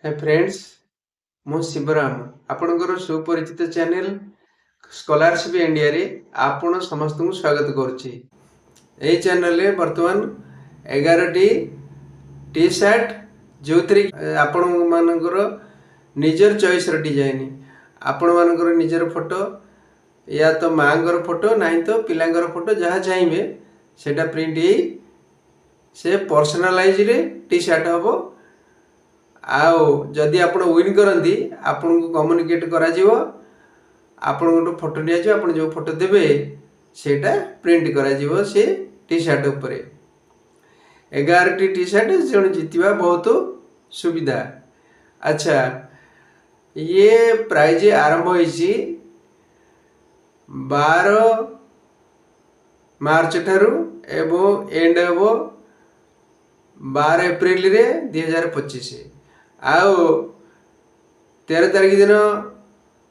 हे friends, मु शिवराम आपणकर सुपरिचित चैनल स्कॉलरशिप इंडिया रे आपण समस्त को स्वागत करुच्ची। यही चैनल रे वर्तमान 11 टी शर्ट जो आपण मानकर निजर चॉइस डिजाइन आपण मानकर निजर फोटो या तो माँगर फोटो नहीं तो पिलांगर फोटो जहाँ चाहिए सेटा प्रिंट से पर्सनालाइज रे टी शर्ट हम आउ जदि आपण विन करती आपन को कम्युनिकेट करा जीवो आपण गोटे फोटो नि आप जो फोटो देवे सेटा प्रिंट करा जीवो से टी शर्ट ऊपर 11 टी शर्ट जन जीतवा बहुत सुविधा। अच्छा, ये प्राइज आरंभ होइछि 12 मार्च ठारू एवं एंड हेबो 12 एप्रिल रे 2025 आओ 13 तारीख दिन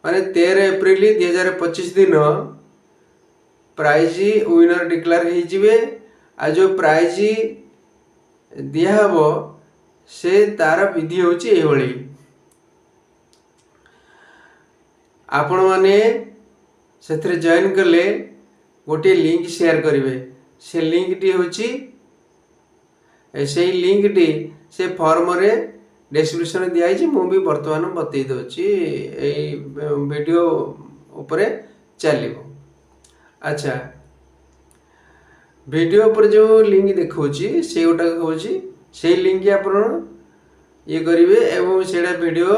माने 13 एप्रिल 2025 दिन प्राइज विनर डिक्लेयर हो जिवे। आ जो प्राइज दिया हबो से तार विधि होची एभली आपण माने सेथरे जॉइन करले गोटे लिंक शेयर करिवे। से लिंक टी होची से लिंक टी से फॉर्म रे डिस्क्रिप्शन दिखाई मुझे बर्तमान बतई दूची वीडियो उपरे चलो। अच्छा, वीडियो पर जो लिंक देखौची से गोटा होची से लिंक आप ये करेंगे एवं सेटा वीडियो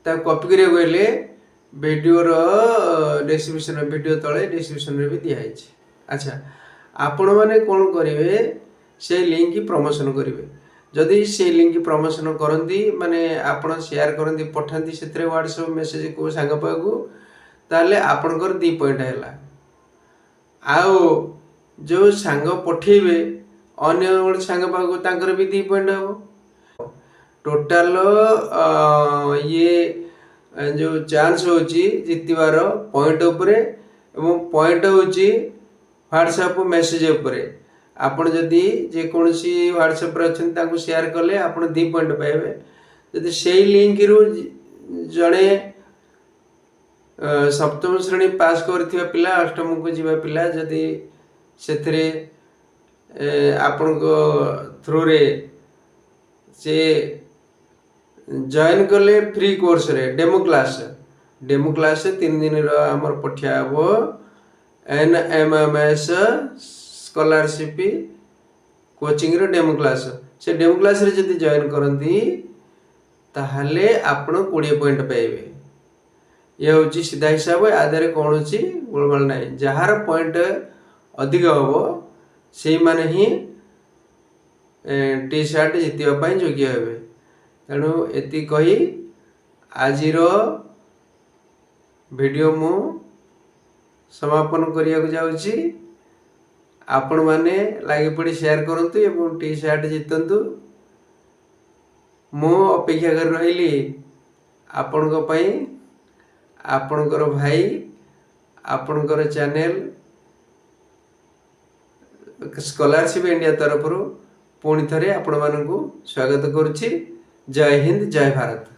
ता कॉपी करिया गले वीडियो डिस्क्रिप्शन वीडियो तले डिस्क्रिप्शन भी दिखाई। अच्छा, आपण माने कौन करेंगे से लिंक प्रमोशन करेंगे। जदि से लिंक प्रमोशन करती माने आपण शेयर करती पठाती से व्हाट्सएप मेसेज को सांग पाखु ताले आपणकर 2 पॉइंट है। आओ जो सांग पठेबे अन्य सांग पाखु तांकर भी 2 पॉइंट हम टोटाल ये जो चांस होची जितबार पॉइंट उपरे एवं पॉइंट होची व्हाट्सएप मेसेज उपरे। आपण जदि जेकोसी व्हाट्सएप अच्छा शेयर कले आप 2 पॉइंट पाइबे। जदि से लिंक रु जड़े सप्तम श्रेणी पास कर पिला अष्टम को जीवा पिला जदि से आपण थ्रू रे से जॉइन कले फ्री कोर्स रे डेमो क्लास 3 दिन आमर पठिया वो NMMS स्कॉलरशिप कोचिंग रो डेमो क्लास। से डेमो क्लास रे जदि जॉइन करती ताहले आपण 20 पॉइंट पाइबे। ये होची सीधा हिसाब आधार कौन सी गोलमाल नहीं। जार पॉइंट अधिक हम से माने ही टी शर्ट जीतवा योग्य हे। तेणु एति कही आजिर वीडियो मु समापन करिया को जाउची। आपण माने लागी पड़ी शेयर करंतु एवं टी शर्ट जीतंतु। मु अपेक्षा कर रही आपण पई आपणकर भाई आपणकर चैनल स्कॉलरशिप इंडिया तरफ पुणी थे आपण मानू स्वागत करुच्ची। जय हिंद, जय भारत।